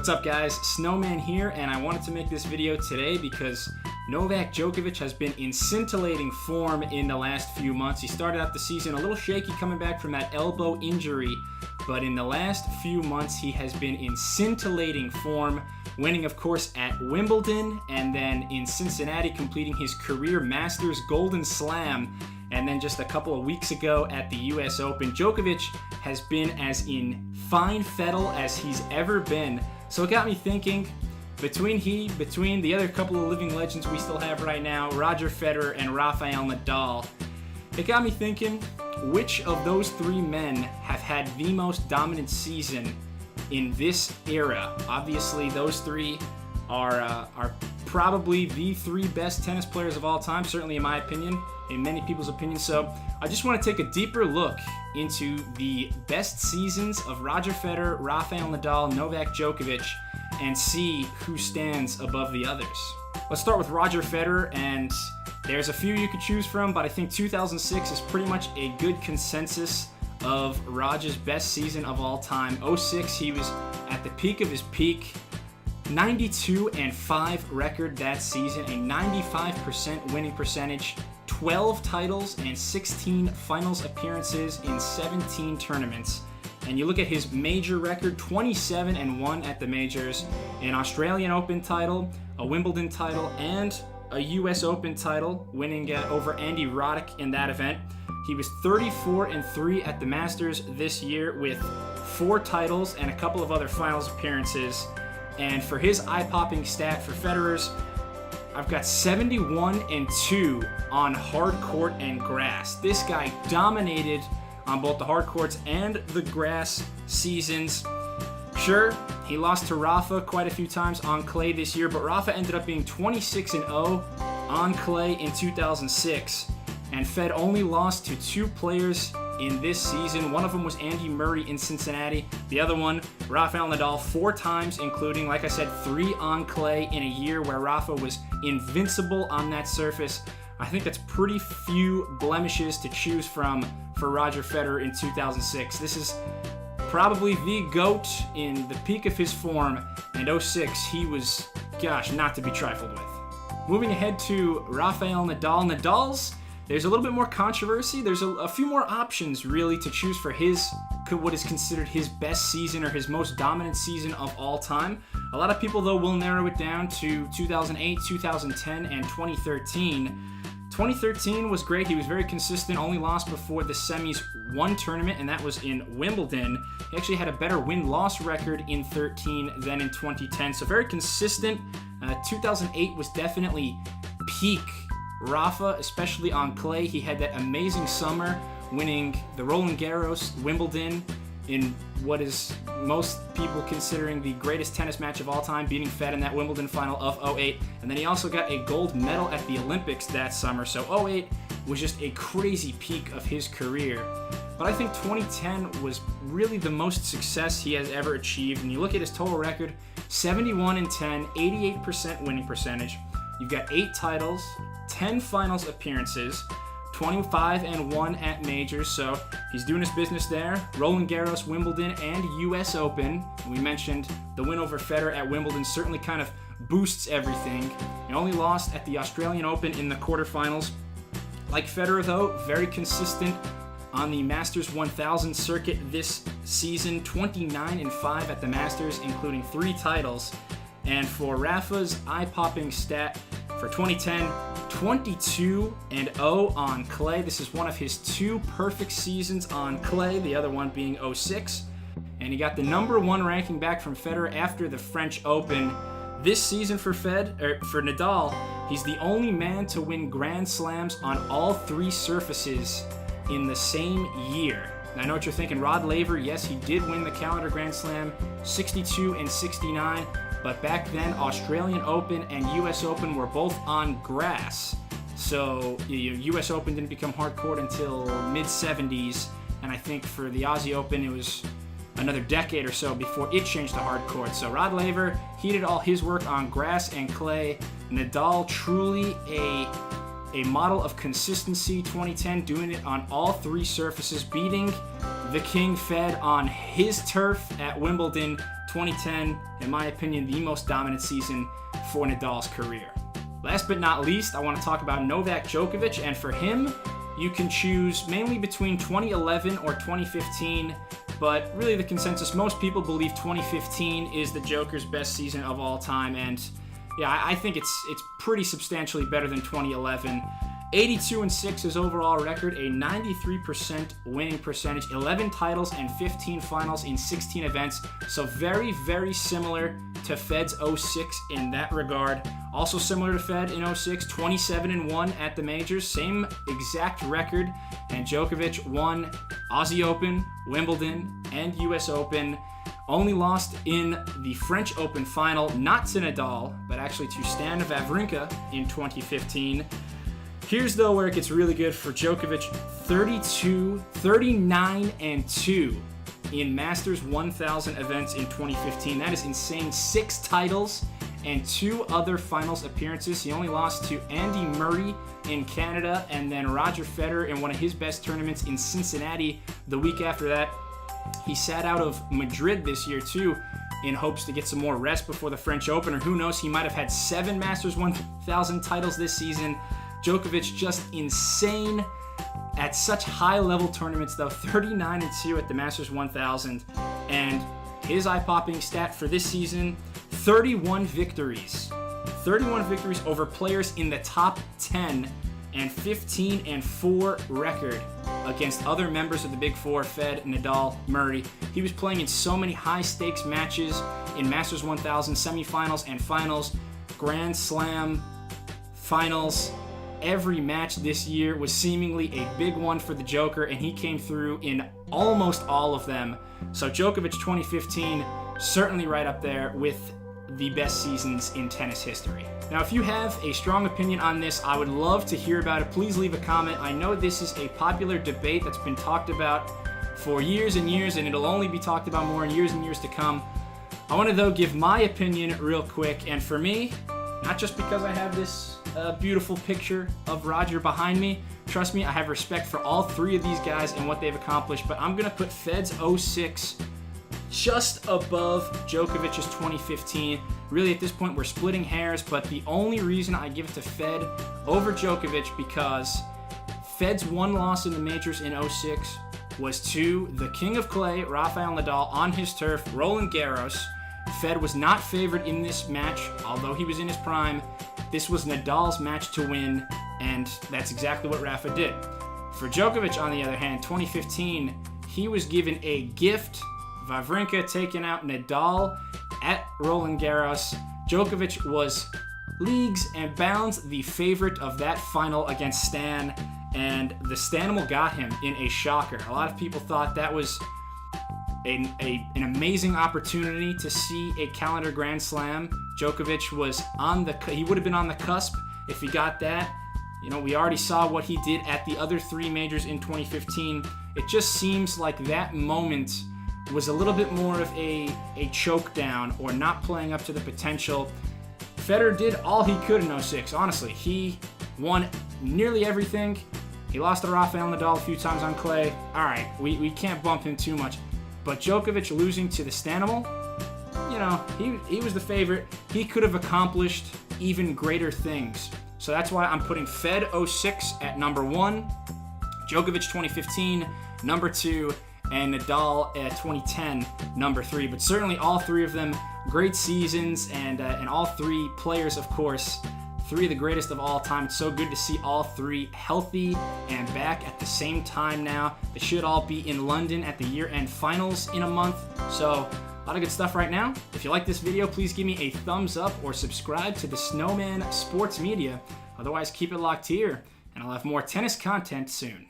What's up, guys? Snowman here, and I wanted to make this video today because Novak Djokovic has been in scintillating form in the last few months. He started out the season a little shaky coming back from that elbow injury, but in the last few months he has been in scintillating form, winning, of course, at Wimbledon, and then in Cincinnati completing his career Masters Golden Slam. And then just a couple of weeks ago at the US Open, Djokovic has been as in fine fettle as he's ever been. So it got me thinking, between the other couple of living legends we still have right now, Roger Federer and Rafael Nadal, it got me thinking, which of those three men have had the most dominant season in this era? Obviously, those three are probably the three best tennis players of all time, certainly in my opinion, in many people's opinion. So I just want to take a deeper look into the best seasons of Roger Federer, Rafael Nadal, Novak Djokovic, and see who stands above the others. Let's start with Roger Federer, and there's a few you could choose from, but I think 2006 is pretty much a good consensus of Roger's best season of all time. 06, he was at the peak of his peak. 92-5 record that season, a 95% winning percentage, 12 titles and 16 finals appearances in 17 tournaments. And you look at his major record, 27-1 at the majors, an Australian Open title, a Wimbledon title, and a US Open title, winning over Andy Roddick in that event. He was 34-3 at the Masters this year with 4 titles and a couple of other finals appearances. And for his eye-popping stat for Federer's, I've got 71-2 on hard court and grass. This guy dominated on both the hard courts and the grass seasons. Sure, he lost to Rafa quite a few times on clay this year, but Rafa ended up being 26-0 on clay in 2006. And Fed only lost to 2 players in this season. One of them was Andy Murray in Cincinnati. The other one, Rafael Nadal, 4 times, including, like I said, 3 on clay in a year where Rafa was invincible on that surface. I think that's pretty few blemishes to choose from for Roger Federer in 2006. This is probably the GOAT in the peak of his form, and 06, he was, gosh, not to be trifled with. Moving ahead to Rafael Nadal. There's a little bit more controversy. There's a few more options, really, to choose for what is considered his best season or his most dominant season of all time. A lot of people, though, will narrow it down to 2008, 2010, and 2013. 2013 was great. He was very consistent, only lost before the semis one tournament, and that was in Wimbledon. He actually had a better win-loss record in 13 than in 2010, so very consistent. 2008 was definitely peak Rafa, especially on clay. He had that amazing summer, winning the Roland Garros, Wimbledon, in what is most people considering the greatest tennis match of all time, beating Fed in that Wimbledon final of 08. And then he also got a gold medal at the Olympics that summer. So 08 was just a crazy peak of his career. But I think 2010 was really the most success he has ever achieved. And you look at his total record, 71-10, 88% winning percentage. You've got 8 titles, 10 finals appearances, 25-1 at majors, so he's doing his business there. Roland Garros, Wimbledon, and US Open. We mentioned the win over Federer at Wimbledon certainly kind of boosts everything. He only lost at the Australian Open in the quarterfinals. Like Federer, though, very consistent on the Masters 1000 circuit this season, 29-5 at the Masters, including 3 titles. And for Rafa's eye-popping stat for 2010, 22-0 on clay. This is one of his 2 perfect seasons on clay, the other one being 06. And he got the number 1 ranking back from Federer after the French Open. This season for Nadal, he's the only man to win Grand Slams on all 3 surfaces in the same year. And I know what you're thinking, Rod Laver, yes, he did win the calendar Grand Slam, 62 and 69. But back then, Australian Open and US Open were both on grass. So US Open didn't become hard court until mid-70s. And I think for the Aussie Open, it was another decade or so before it changed to hard court. So Rod Laver, he did all his work on grass and clay. Nadal, truly a model of consistency, 2010, doing it on all 3 surfaces, beating the King Fed on his turf at Wimbledon 2010, in my opinion, the most dominant season for Nadal's career. Last but not least, I want to talk about Novak Djokovic, and for him, you can choose mainly between 2011 or 2015, but really the consensus, most people believe 2015 is the Joker's best season of all time, and yeah, I think it's pretty substantially better than 2011. 82-6 his overall record, a 93% winning percentage, 11 titles and 15 finals in 16 events. So very, very similar to Fed's 06 in that regard. Also similar to Fed in 06, 27-1 at the majors, same exact record. And Djokovic won Aussie Open, Wimbledon, and US Open. Only lost in the French Open final, not to Nadal, but actually to Stan Wawrinka in 2015. Here's, though, where it gets really good for Djokovic. 39-2 in Masters 1000 events in 2015. That is insane. 6 titles and 2 other finals appearances. He only lost to Andy Murray in Canada and then Roger Federer in one of his best tournaments in Cincinnati the week after that. He sat out of Madrid this year, too, in hopes to get some more rest before the French Open, or who knows, he might have had 7 Masters 1000 titles this season. Djokovic just insane at such high-level tournaments, though. 39-2 at the Masters 1000. And his eye-popping stat for this season, 31 victories. 31 victories over players in the top 10 and 15-4 record against other members of the Big Four, Fed, Nadal, Murray. He was playing in so many high-stakes matches in Masters 1000 semifinals and finals, Grand Slam finals. Every match this year was seemingly a big one for the Joker, and he came through in almost all of them. So Djokovic 2015, certainly right up there with the best seasons in tennis history. Now, if you have a strong opinion on this, I would love to hear about it. Please leave a comment. I know this is a popular debate that's been talked about for years and years, and it'll only be talked about more in years and years to come. I want to, though, give my opinion real quick, and for me, not just because I have this beautiful picture of Roger behind me. Trust me, I have respect for all 3 of these guys and what they've accomplished, but I'm going to put Fed's 06 just above Djokovic's 2015. Really, at this point, we're splitting hairs, but the only reason I give it to Fed over Djokovic because Fed's 1 loss in the majors in 06 was to the king of clay, Rafael Nadal, on his turf, Roland Garros. Fed was not favored in this match, although he was in his prime. This was Nadal's match to win, and that's exactly what Rafa did. For Djokovic, on the other hand, 2015, he was given a gift. Wawrinka taking out Nadal at Roland Garros. Djokovic was leagues and bounds the favorite of that final against Stan, and the Stanimal got him in a shocker. A lot of people thought that was an amazing opportunity to see a calendar Grand Slam. Djokovic was he would have been on the cusp if he got that. You know, we already saw what he did at the other 3 majors in 2015. It just seems like that moment was a little bit more of a choke down or not playing up to the potential. Federer did all he could in 06, honestly. He won nearly everything. He lost to Rafael Nadal a few times on clay. All right, we can't bump him too much. But Djokovic losing to the Stanimal, you know, he was the favorite. He could have accomplished even greater things. So that's why I'm putting Fed 06 at number 1, Djokovic 2015, number 2, and Nadal at 2010, number 3. But certainly all 3 of them great seasons, and all 3 players, of course, 3 of the greatest of all time. It's so good to see all 3 healthy and back at the same time now. They should all be in London at the year-end finals in a month. So a lot of good stuff right now. If you like this video, please give me a thumbs up or subscribe to the Snowman Sports Media. Otherwise, keep it locked here, and I'll have more tennis content soon.